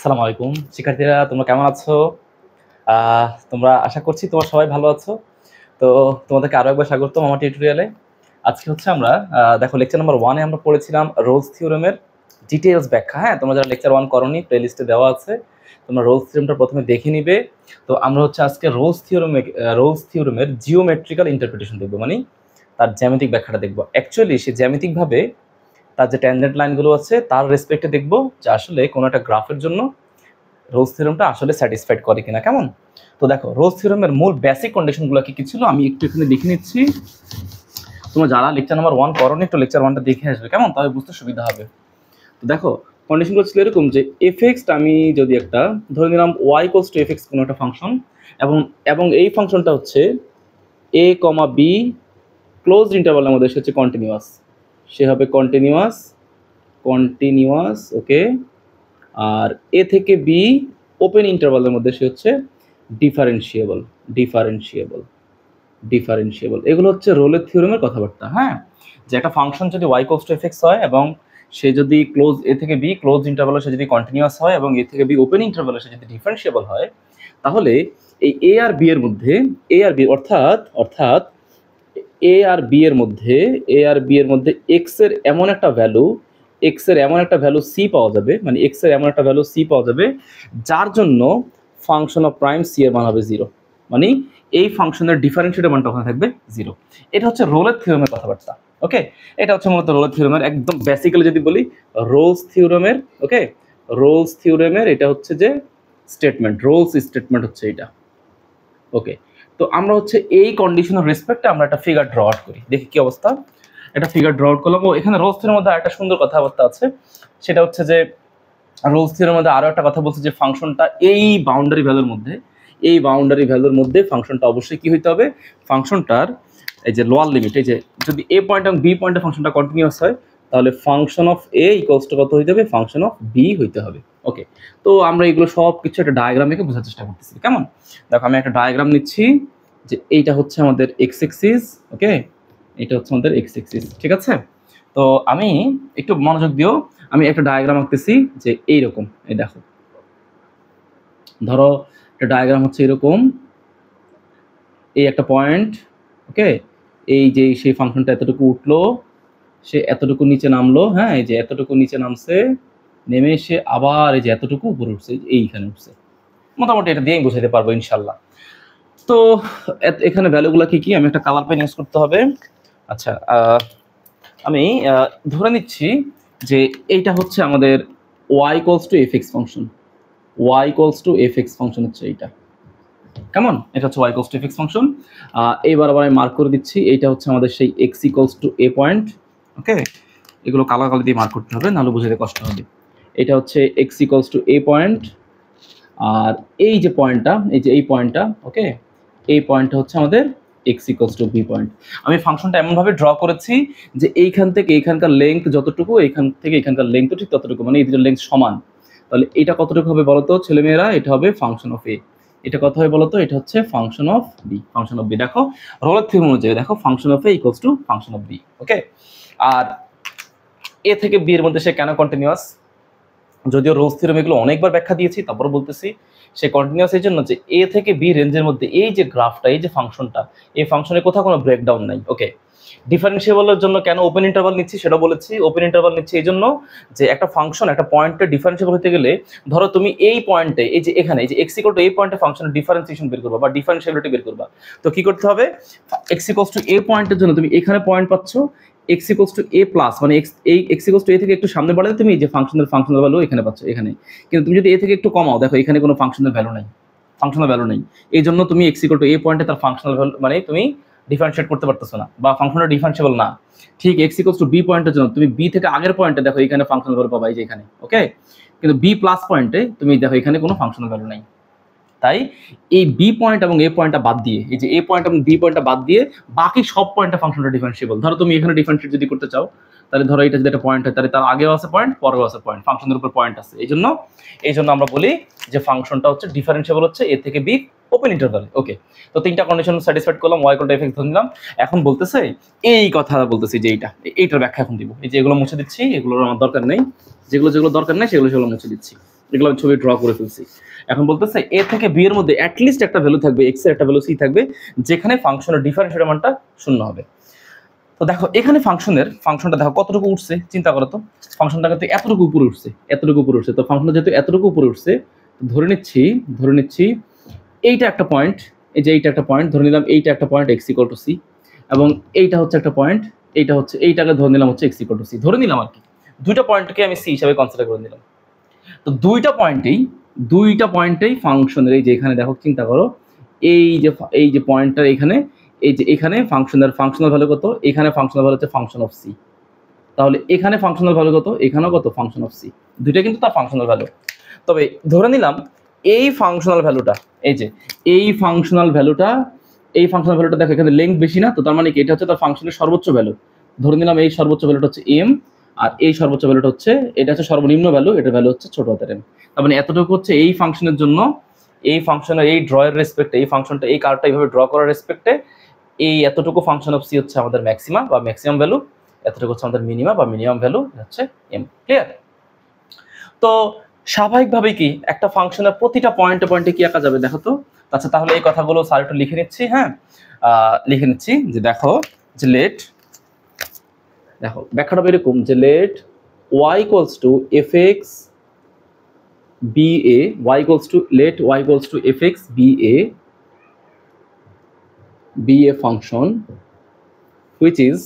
আসসালামু আলাইকুম শিক্ষার্থীরা, তোমরা কেমন আছো? তোমরা আশা করছি তোমরা সবাই ভালো আছো। তো তোমাদেরকে আরো একবার স্বাগতম আমার টিউটোরিয়ালে। আজকে হচ্ছে আমরা দেখো লেকচার নাম্বার 1 এ আমরা পড়েছিলাম রোলস থিওরেমের ডিটেইলস ব্যাখ্যা। হ্যাঁ, তোমরা যারা লেকচার 1 করোনি প্লেলিস্টে দেওয়া আছে, তোমরা রোলস থিওরেমটা প্রথমে দেখে নিবে। তো আমরা হচ্ছে আজকে রোলস থিওরেমের জিওমেট্রিক্যাল ইন্টারপ্রিটেশন দেখবো, মানে তার জ্যামিতিক ব্যাখ্যাটা দেখবো। অ্যাকচুয়ালি সে জ্যামিতিকভাবে তার যে ট্যানজেন্ট লাইনগুলো আছে তার রেসপেক্টে দেখবো যে আসলে কোনো একটা গ্রাফের জন্য রোলস থিওরেমটা আসলে স্যাটিসফাইড করে কিনা। কেমন? তো দেখো রোলস থিওরেমের মূল বেসিক কন্ডিশনগুলো কি কি ছিল আমি একটু এখানে লিখে নিচ্ছি। তোমরা যারা লেকচার নাম্বার 1 করোনি একটু লেকচার 1টা দেখে আসবে, কেমন? তাহলে বুঝতে সুবিধা হবে। তো দেখো কন্ডিশনগুলো ছিল এরকম যে এফএক্সটা আমি যদি একটা ধরে নিলাম y = এফএক্স কোনো একটা ফাংশন, এবং এই ফাংশনটা হচ্ছে a, b ক্লোজড ইন্টারভালের মধ্যে হচ্ছে কন্টিনিউয়াস, সে হবে কন্টিনিউয়াস ওকে। আর এ থেকে বি ওপেন ইন্টারভালের মধ্যে সে হচ্ছে ডিফারেন্সিয়েবল। এগুলো হচ্ছে রোলের থিওরেমের কথাবার্তা। হ্যাঁ, যে একটা ফাংশন যদি y = fx হয় এবং সে যদি এ থেকে বি ক্লোজ ইন্টারভালে সে যদি কন্টিনিউয়াস হয় এবং এ থেকে বি ওপেন ইন্টারভালে সে যদি ডিফারেন্সিয়েবল হয়, তাহলে এই এ আর বি এর মধ্যে অর্থাৎ এ আর বি এর মধ্যে এক্স এর এমন একটা ভ্যালু সি পাওয়া যাবে, মানে এক্স এর এমন একটা ভ্যালু সি পাওয়া যাবে যার জন্য ফাংশন অফ প্রাইম সি এর মান হবে 0, মানে এই ফাংশনের ডিফারেন্সিয়েটের মানটা ওখানে থাকবে 0। এটা হচ্ছে রোলের থিওরেমের কথাবার্তা। ওকে, এটা হচ্ছে মূলত রোলের থিওরেমের একদম বেসিক্যালি যদি বলি রোলস থিওরেমের এটা হচ্ছে যে স্টেটমেন্ট, রোলস স্টেটমেন্ট হচ্ছে এটা। ওকে, তো আমরা হচ্ছে এই কন্ডিশনের রেসপেক্টে আমরা একটা ফিগার ড্র আউট করি, দেখি কি অবস্থা। একটা ফিগার ড্র আউট করলাম। ও এখানে রোলস থিওরেমের মধ্যে একটা সুন্দর কথাবার্তা আছে, সেটা হচ্ছে যে রোলস থিওরেমের মধ্যে আরো একটা কথা বলছে যে ফাংশনটা এই বাউন্ডারি ভ্যালুর মধ্যে ফাংশনটা অবশ্যই কি হইতে হবে, ফাংশনটার এই যে লোয়ার লিমিট, এই যে যদি এ পয়েন্ট এবং বি পয়েন্টে ফাংশনটা কন্টিনিউয়াস হয় তাহলে function of A equals two কত হইতে হবে, ফাংশন অফ বি হইতে হবে। ওকে, তো আমরা এগুলো সব কিছু একটা ডায়াগ্রাম এঁকে বোঝার চেষ্টা করতেছি। কেমন? দেখো আমি একটা ডায়াগ্রাম নিচ্ছি যে এইটা হচ্ছে আমাদের এক্স এক্সিস, ওকে, এটা হচ্ছে আমাদের এক্স এক্সিস, ঠিক আছে। তো আমি একটু মনোযোগ দিও, আমি একটা ডায়াগ্রাম আঁকতেছি যে এইরকম। এই দেখো, ধরো একটা ডায়াগ্রাম হচ্ছে এরকম, এই একটা পয়েন্ট, ওকে, এই যে সেই ফাংশনটা এতটুকু উঠলো, সে এতটুকু নিচে নামলো, হ্যাঁ, এই যে এতটুকু নিচে নামছে, নেমে সে আবার এই যে এতটুকু উপরে উঠছে, এইখানে উঠছে। মোটামুটি এটা দিয়েই বোঝাতে পারবো ইনশাল্লাহ। তো এখানে ভ্যালুগুলো কি কি, আমি একটা কালার পেন ইউজ করতে হবে। আচ্ছা, আমি ধরে নিচ্ছি যে এইটা হচ্ছে আমাদের y = fx ফাংশন, হচ্ছে এইটা। কেমন? এটা হচ্ছে y = fx ফাংশন। এইবার আবার আমি মার্ক করে দিচ্ছি, এইটা হচ্ছে আমাদের সেই x = a পয়েন্ট। ওকে, এগুলো কালার দিয়ে মার্ক করতে হবে, নাহলে বুঝতে কষ্ট হবে। এটা হচ্ছে x = a পয়েন্ট, আর এই যে পয়েন্টটা, এই পয়েন্টটা, ওকে, এই পয়েন্টটা হচ্ছে আমাদের x = b পয়েন্ট। আমি ফাংশনটা এমনভাবে ড্র করেছি যে এইখান থেকে এইখানকার লেংথ যতটুকু, এইখান থেকে এখানকার লেংথ ঠিক ততটুকু, মানে এই দুটোর লেংথ সমান। তাহলে এটা কতটুকু হবে বলতো ছেলেমেয়েরা? এটা হবে ফাংশন অফ এ। এটা কত হয় বলতো? এটা হচ্ছে ফাংশন অফ বি। দেখো রোলের থিওরেম অনুযায়ী দেখো function of A equals to function of B. Okay, আর এ থেকে বি এর মধ্যে সে কেন কন্টিনিউয়াস, যদিও রোলস থিওরেম এগুলো অনেকবার ব্যাখ্যা দিয়েছি, তারপর বলতেছি সে কন্টিনিউয়াস এই জন্য যে এ থেকে বি রেঞ্জের মধ্যে এই যে গ্রাফটা, এই যে ফাংশনটা, এই ফাংশনের কোথাও কোনো ব্রেকডাউন নাই। ওকে, ডিফারেন্সিয়েবলের জন্য কেন ওপেন ইন্টারভাল নিচ্ছি সেটা বলেছি। ওপেন ইন্টারভাল নিচ্ছি এই জন্য যে একটা ফাংশন একটা পয়েন্টে ডিফারেন্সিয়েবল হতে গেলে, ধরো তুমি এই পয়েন্টে, এই যে এখানে, এই যে x = এই পয়েন্টে ফাংশনের ডিফারেন্সিয়েশন বের করবা বা ডিফারেন্সিয়াবিলিটি বের করবা, তো কি করতে হবে, x = a পয়েন্টের জন্য তুমি এখানে পয়েন্ট পাচ্ছ, x = a প্লাস, মানে x = a থেকে একটু সামনে বাড়ালে তুমি যে ফাংশনাল ভ্যালু এখানে পাচ্ছ এখানে। কিন্তু তুমি যদি a থেকে একটু কমাও, দেখো এখানে কোনো ফাংশনাল ভ্যালু নাই। এই জন্য তুমি x = a পয়েন্টে তার ফাংশনাল ভ্যালু মানে তুমি ডিফারেন্সিয়েট করতে পারতেছো না বা ফাংশনটা ডিফারেন্সিয়েবল না। ঠিক x = b পয়েন্টের জন্য তুমি b থেকে আগের পয়েন্টে দেখো এখানে ফাংশনাল ভ্যালু পাবা, এই যে এখানে। ওকে, কিন্তু b প্লাস পয়েন্টে তুমি দেখো এখানে কোনো ফাংশনাল ভ্যালু নাই। তাই এই বি পয়েন্ট এবং এ পয়েন্টটা বাদ দিয়ে, এই যে এ পয়েন্ট এবং বি পয়েন্টটা বাদ দিয়ে বাকি সব পয়েন্টে ফাংশনটা ডিফারেন্সিয়েবল। ধরো তুমি এখানে ডিফারেন্সিয়েট যদি করতে চাও, তাহলে ধরো এটা যদি একটা পয়েন্ট হয়, তাহলে তার আগেও আছে পয়েন্ট, পরেও আছে পয়েন্ট, ফাংশনের উপর পয়েন্ট আছে। এই জন্য আমরা বলি যে ফাংশনটা হচ্ছে ডিফারেন্সিয়েবল হচ্ছে এ থেকে বি ওপেন ইন্টারভালে। ওকে, তো তিনটা কন্ডিশন স্যাটিসফাইড করলাম, y = fx ধরে নিলাম। এখন বলতেছে এই কথা বলতেছি যে এইটার ব্যাখ্যা এখন দিব। এই যে এগুলো মুছে দিচ্ছি, এগুলোর আমার দরকার নেই, যেগুলো দরকার নেই সেগুলো মুছে দিচ্ছি। এগুলো আমি ছবি ড্র করে ফেলছি। এখন বলতেছে এ থেকে বি এর মধ্যে অ্যাটলিস্ট একটা ভ্যালু থাকবে, এক্স এর একটা ভ্যালু সি থাকবে, যেখানে ফাংশনের ডিফারেন্সিয়েটের মানটা শূন্য হবে। তো দেখো এখানে ফাংশনটা দেখো কতটুকু উঠছে, চিন্তা করো তো। ফাংশনটা কিন্তু এতটুকু উপরে উঠছে, এতটুকু উপরে উঠছে। তো ফাংশনটা যেহেতু এতটুকু উপরে উঠছে, ধরে নিচ্ছি এইটা একটা পয়েন্ট, এই যে এইটা একটা পয়েন্ট, ধরে নিলাম এইটা একটা point X equal to C, এবং এইটা হচ্ছে একটা পয়েন্ট, এইটাকে ধরে নিলাম হচ্ছে এক্স ইকুয়াল টু সি, ধরে নিলাম আর কি। দুইটা পয়েন্টকে আমি সি হিসাবে কনসিডার করে নিলাম। তো দুইটা পয়েন্টেই ফাংশনের, এই যে এখানে দেখো, চিন্তা করো, এই যে পয়েন্টটা এখানে, এই যে এখানে ফাংশনাল ভ্যালু কত, এখানে ফাংশনাল ভ্যালু হচ্ছে ফাংশন অফ সি। তাহলে এখানে ফাংশনাল ভ্যালু কত, এখানেও কত, ফাংশন অফ সি। দুইটা কিন্তু তার ফাংশনাল ভ্যালু। তবে ধরে নিলাম এই ফাংশনাল ভ্যালুটা, এই ফাংশনাল ভ্যালুটা দেখো এখানে লেংথ বেশি না, তো তার মানে কি এটা হচ্ছে তার ফাংশনের সর্বোচ্চ ভ্যালু। ধরে নিলাম এই সর্বোচ্চ ভ্যালুটা হচ্ছে এম, আর এই সর্বোচ্চ ভ্যালুটা হচ্ছে, এটা হচ্ছে সর্বনিম্ন ভ্যালু, এটার ভ্যালু হচ্ছে ছোট হাতের এম। তার মানে এতটুকু হচ্ছে এই ফাংশনের জন্য, এই ফাংশনের এই ড্রয়ের রেসপেক্টে, এই ফাংশনটা এই কার্ভটা এইভাবে ড্র করার রেসপেক্টে এই এতটুকু ফাংশন অফ সি হচ্ছে আমাদের ম্যাক্সিমা বা ম্যাক্সিমাম ভ্যালু, এতটুকু হচ্ছে আমাদের মিনিমা বা মিনিমাম ভ্যালু হচ্ছে এম। ক্লিয়ার? তো স্বাভাবিকভাবেই কি একটা ফাংশনের প্রতিটা পয়েন্টে কি আঁকা যাবে দেখো তো। আচ্ছা, তাহলে এই কথাগুলো স্যার একটু লিখে নিচ্ছি। হ্যাঁ, লিখে নিচ্ছি যে দেখো, যে দেখো ব্যাখ্যাটা এরকম যে late y equals to fx ba, let y equals to fx be a function which is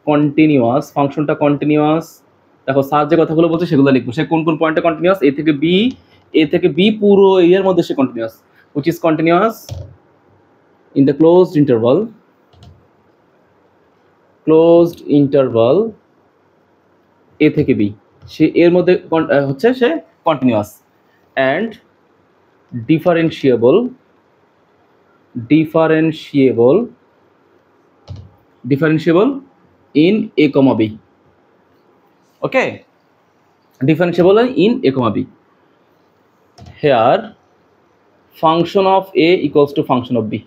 continuous, ফাংশনটা কন্টিনিউয়াস। দেখো স্যার যে কথাগুলো বলছে সেগুলো লিখবো, সে কোন কোন পয়েন্টে কন্টিনিউয়াস, এ থেকে বি পুরো এর মধ্যে সে continuous, which is continuous in the closed interval A থেকে বি, সে এর মধ্যে হচ্ছে সে continuous, and differentiable in a comma b. Okay, differentiable in a comma b. Here function of a equals to function of b.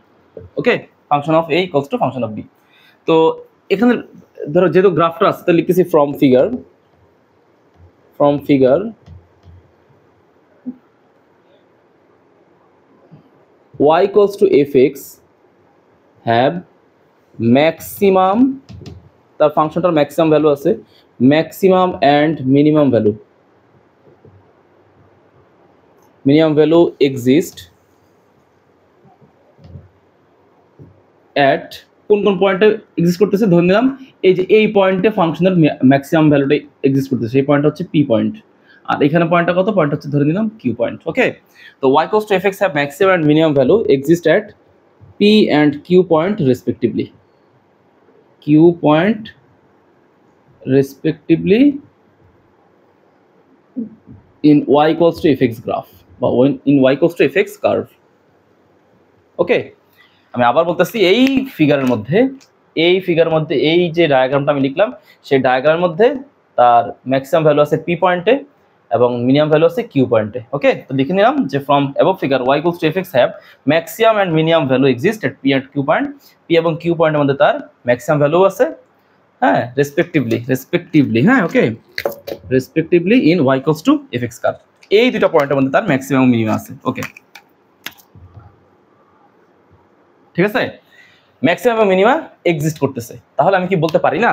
Okay, function of a equals to function of b. তো এখানে ধরো যেহেতু গ্রাফটা আছে, তাহলে লিখতেছি from figure y equals to fx have maximum, তার ফাংশনটার maximum value আছে, maximum and minimum value exist at, কোন কোন পয়েন্টে এক্সিস্ট করতেছে, ধরে নিলাম এই যে এই পয়েন্টে ফাংশনের ম্যাক্সিমাম ভ্যালুটা এক্সিস্ট করতেছে, এই পয়েন্টটা হচ্ছে পি পয়েন্ট, আর এখানে পয়েন্টটা কত, পয়েন্ট হচ্ছে ধরে নিলাম কিউ পয়েন্ট। ওকে, তো y equals to fx have maximum and minimum value exist at p and q point respectively in y equals to fx graph বা in y equals to fx curve. ওকে, আমি আবার বলতেছি, এই ফিগারের মধ্যে এই যে ডায়াগ্রামটা আমি লিখলাম, সেই ডায়াগ্রামের মধ্যে তার ম্যাক্সিমাম ভ্যালু আছে পি পয়েন্টে এবং মিনিমাম ভ্যালু আছে কিউ পয়েন্টে। ওকে, তো লিখে নিলাম যে from above figure y equals to fx have maximum and minimum value exist at p and q point, p এবং q পয়েন্টের মধ্যে তার ম্যাক্সিমাম ভ্যালু আছে, হ্যাঁ, রেসপেক্টিভলি, হ্যাঁ, okay, respectively in y equals to fx curve, এই দুটো পয়েন্টের মধ্যে তার ম্যাক্সিমাম মিনিমাম আছে। ওকে, ঠিক আছে, ম্যাক্সিমাম এবং মিনিমাম এক্সিস্ট করতেছে, তাহলে আমি কি বলতে পারি না?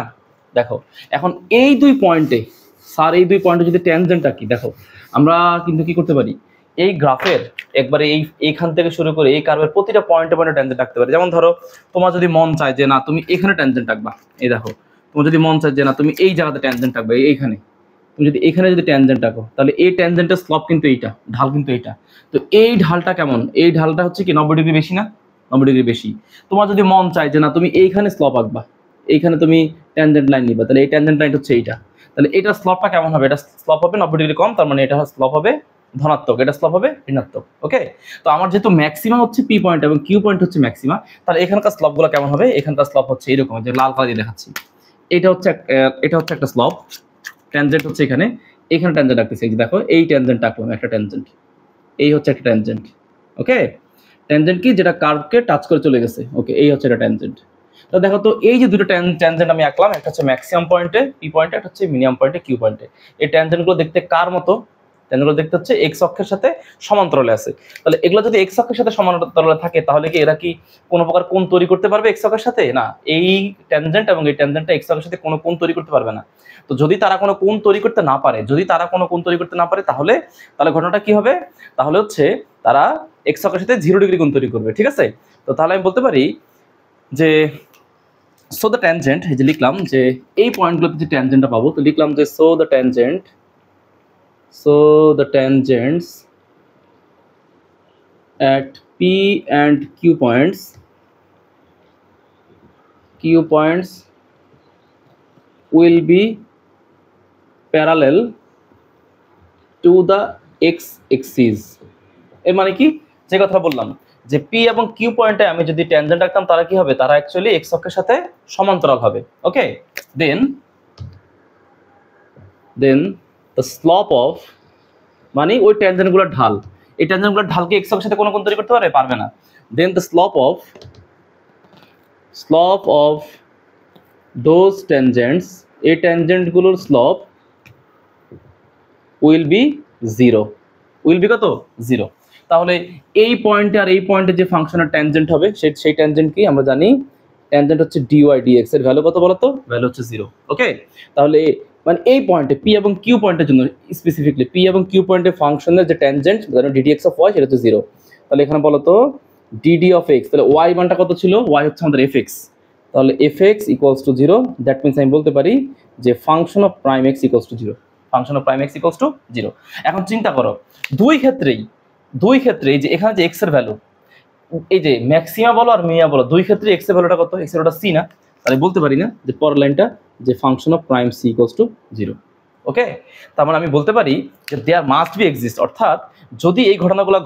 দেখো এখন এই দুই পয়েন্টে যদি ট্যানজেন্ট আঁকি, দেখো আমরা কিন্তু কি করতে পারি, এই গ্রাফের একবারে এইখান থেকে শুরু করে এই কার্ভের প্রতিটা পয়েন্টে ট্যানজেন্ট আঁকতে পারি। যেমন ধরো তোমার যদি মন চায় যে না তুমি এখানে ট্যানজেন্ট আঁকবা, এই দেখো তোমার যদি মন চায় যে না তুমি এই জায়গাতে ট্যানজেন্ট আঁকবে, এইখানে তুমি যদি এখানে যদি ট্যানজেন্ট আঁকো, তাহলে এই ট্যানজেন্টের স্লপ কিন্তু এইটা, ঢাল কিন্তু এইটা। তো এই ঢালটা কেমন, এই ঢালটা হচ্ছে কি 90 ডিগ্রি বেশি না, 90 ডিগ্রি বেশি। তোমার যদি মন চায় যে না তুমি এইখানে স্লপ আঁকবা, এইখানে তুমি ট্যানজেন্ট লাইন নিবা, তাহলে এই ট্যানজেন্ট লাইন হচ্ছে এইটা, তাহলে এটা স্লপটা কেমন হবে, এটা স্লপ হবে 90 ডিগ্রি কম, তার মানে এটা স্লপ হবে ধনাত্মক, এটা স্লপ হবে ঋণাত্মক। ওকে, তো আমার যেহেতু ম্যাক্সিমাম হচ্ছে পি পয়েন্ট এবং কিউ পয়েন্ট হচ্ছে ম্যাক্সিমা, তাহলে এখানকার স্লপগুলো কেমন হবে, এখানকার স্লপ হচ্ছে এরকম, যে লাল কালার দিয়ে দেখাচ্ছি, এটা হচ্ছে একটা স্লপ, ট্যানজেন্ট হচ্ছে এখানে ট্যানজেন্ট আঁকতেছি, এই যে দেখো এই ট্যানজেন্ট আঁকলাম, একটা ট্যানজেন্ট, এই হচ্ছে একটা ট্যানজেন্ট। ওকে, ট্যানজেন্ট কি, যেটা কার্ভকে টাচ করে চলে গেছে। ওকে, এই হচ্ছে এটা ট্যানজেন্ট। তো দেখো তো এই যে দুটো ট্যানজেন্ট আমি আঁকলাম, একটা হচ্ছে ম্যাক্সিমাম পয়েন্টে পি পয়েন্টে, একটা হচ্ছে মিনিমাম পয়েন্টে কিউ পয়েন্টে। এই ট্যানজেন্টগুলো দেখতে কার মতো? ট্যানজেন্টগুলো দেখতে হচ্ছে এক্স অক্ষের সাথে সমান্তরালে আছে। তাহলে এগুলো যদি এক্স অক্ষের সাথে সমান্তরালে থাকে তাহলে কি এরা কি কোনো প্রকার কোণ তৈরি করতে পারবে এক্স অক্ষের সাথে? না, এই ট্যানজেন্ট এবং এই ট্যানজেন্টটা এক্স অক্ষের সাথে কোনো কোণ তৈরি করতে পারবে না। তো যদি তারা কোনো কোণ তৈরি করতে না পারে, তাহলে ঘটনাটা কি হবে? তাহলে হচ্ছে তারা এক্স অক্ষের সাথে 0 ডিগ্রি কোণ তৈরি করবে, ঠিক আছে? তো তাহলে আমি বলতে পারি যে সো দ্য ট্যানজেন্ট, এই যে লিখলাম যে এই পয়েন্টগুলোতে যে ট্যানজেন্টটা পাবো, তো লিখলাম যে so the tangents at P and Q points will be parallel to the x axis। এর মানে কি? যে কথা বললাম যে P এবং Q পয়েন্টে আমি যদি ট্যানজেন্ট রাখতাম তারা কি হবে? তারা অ্যাকচুয়ালি x অক্ষের সাথে সমান্তরাল হবে। ওকে, দেন the slope of, মানে ওই ট্যানজেন্টগুলোর ঢাল, এই ট্যানজেন্টগুলোর ঢালকে x অক্ষের সাথে কোনো কোণ তৈরি করতে পারবে না। দেন the slope of those tangents, এই ট্যানজেন্টগুলোর স্লোপ will be 0। কত? 0। তাহলে এই পয়েন্টে আর এই পয়েন্টে যে ফাংশনের ট্যানজেন্ট হবে সেই ট্যানজেন্ট কি আমরা জানি? ট্যানজেন্ট হচ্ছে dy dx, এর ভ্যালু কত বলতো? ভ্যালু হচ্ছে 0। ওকে, তাহলে মানে এই পয়েন্টে P এবং Q পয়েন্টের জন্য স্পেসিফিকলি P এবং Q পয়েন্টের ফাংশনের যে ট্যানজেন্ট ধরো ddx অফ y সেটা হচ্ছে 0। তাহলে এখানে বলতো dd অফ x, তাহলে y মানটা কত ছিল? y হচ্ছে আমাদের fx, তাহলে fx equals to 0। That means আমি বলতে পারি যে function of prime x equals to 0। এখন চিন্তা করো দুই ক্ষেত্রেই যে এখানে যে x এর ভ্যালু, এই যে ম্যাক্সিমা বলো আর মিনিমা বলো, দুই ক্ষেত্রে x এর ভ্যালুটা কত? x এর ভ্যালুটা c না? তাহলে বলতে পারি না যে পরের লাইনটা যে function of prime c equals to 0। ওকে, তার মানে আমি বলতে পারি যে দেয়ার মাস্ট বি এক্সিস্ট, অর্থাৎ যদি এই ঘটনাগুলো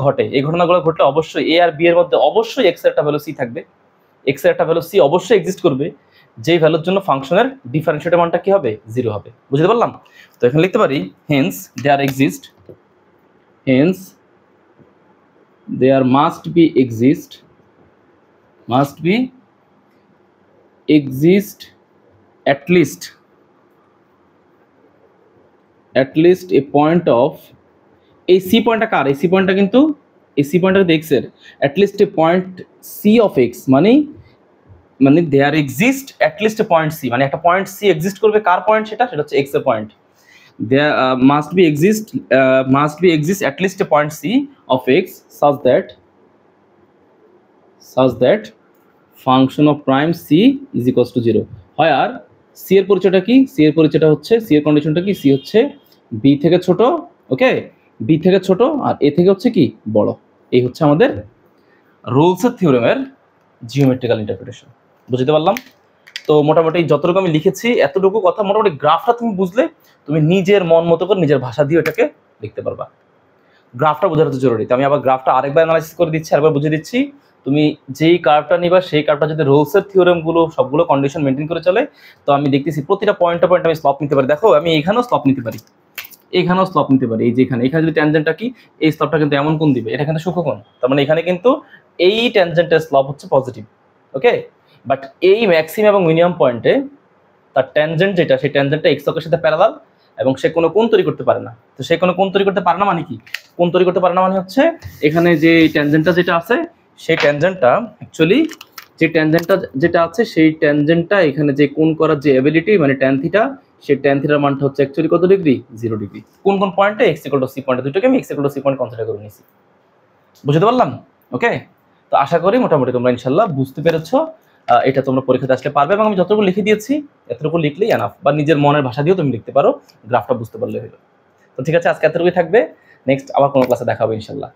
ঘটলে অবশ্যই a আর b এর মধ্যে অবশ্যই x এর একটা ভ্যালু c থাকবে, x এর একটা ভ্যালু c অবশ্যই এক্সিস্ট করবে, যেই ভ্যালুর জন্য ফাংশনের ডিফারেন্সিয়েটর মানটা কি হবে? 0 হবে। বুঝতে পারলাম? তো এখানে লিখতে পারি Haynes there must be exist at least a point of, এই সি পয়েন্টটা কার? এই সি পয়েন্টটা কিন্তু এই সি পয়েন্টটা কিন্তু এক্স এর, at least a point c of x, মানে there exist at least a point c, মানে একটা পয়েন্ট c এক্সিস্ট করবে। কার পয়েন্ট? সেটা হচ্ছে x এর point. there must be exist at least a point c of x such that function of prime c is equals to 0, হয় আর c এর পরিচয়টা কি? c এর পরিচয়টা হচ্ছে, c এর কন্ডিশনটা কি? c হচ্ছে b থেকে ছোট, ওকে, b থেকে ছোট আর a থেকে হচ্ছে কি? বড়। এই হচ্ছে আমাদের রোলসের থিওরেমের জিওমেট্রিক্যাল ইন্টারপ্রিটেশন। বুঝতে পারলাম? তো মোটামুটি যতটুকু আমি লিখেছি এতটুকু কথা, মোটামুটি গ্রাফটা তুমি বুঝলে তুমি নিজের মন মতো করে নিজের ভাষা দিয়ে এটাকে লিখতে পারবা। গ্রাফটা বোঝার তো জরুরি। তো আমি আবার গ্রাফটা আরেকবার অ্যানালাইসিস করে দিচ্ছি, আরেকবার বুঝিয়ে দিচ্ছি। তুমি যেই কার্ভটা নিবা সেই কার্ভটা যদি রোলসের থিওরেমগুলো সবগুলো কন্ডিশন মেনটেন করে চলে, তো আমি দেখতেছি প্রতিটা পয়েন্টে আমি স্লপ নিতে পারি। দেখো আমি এখানেও স্লপ নিতে পারি, এখানেও স্লপ নিতে পারি। এই যে এখানে যদি ট্যানজেন্টটা কি, এই স্লপটা কিন্তু এমন কোণ দিবে, এটা কিন্তু সূক্ষ্মকোণ। তার মানে এখানে কিন্তু এই ট্যানজেন্টের স্লপ হচ্ছে পজিটিভ। ওকে, বাট এই ম্যাক্সিমাম এবং মিনিমাম পয়েন্টে তার ট্যানজেন্ট যেটা, সেই ট্যানজেন্টটা এক্স অক্ষের সাথে প্যারালাল এবং সে কোনো কোণ তৈরি করতে পারে না। তো সে কোনো কোণ তৈরি করতে পারে না মানে কি? কোণ তৈরি করতে পারে না মানে হচ্ছে এখানে যে ট্যানজেন্টটা যেটা আছে সেই ট্যানজেন্টটা অ্যাকচুয়ালি যে ট্যানজেন্টটা যেটা আছে সেই ট্যানজেন্টটা এখানে যে কোণ করার যে অ্যাবিলিটি মানে ট্যান থিটা, সেই ট্যান থিটার মানটা হচ্ছে অ্যাকচুয়ালি কত ডিগ্রি? 0 ডিগ্রি। কোন পয়েন্টে? x ইকুয়াল টু c পয়েন্টে, দুটোকে আমি x equal to c point consider করে নিয়েছি। বুঝতে পারলাম? ওকে, তো আশা করি মোটামুটি তোমরা ইনশাল্লাহ বুঝতে পেরেছো। এটা তোমরা পরীক্ষাতে আসলে পারবে এবং আমি যতটুকু লিখে দিয়েছি এতটুকু লিখলেই এনাফ, বা নিজের মনের ভাষা দিয়েও তুমি লিখতে পারো, গ্রাফটা বুঝতে পারলে হলো। তো ঠিক আছে, আজকে এতটুকুই থাকবে। নেক্সট আবার কোনো ক্লাসে দেখা হবে ইনশাল্লাহ।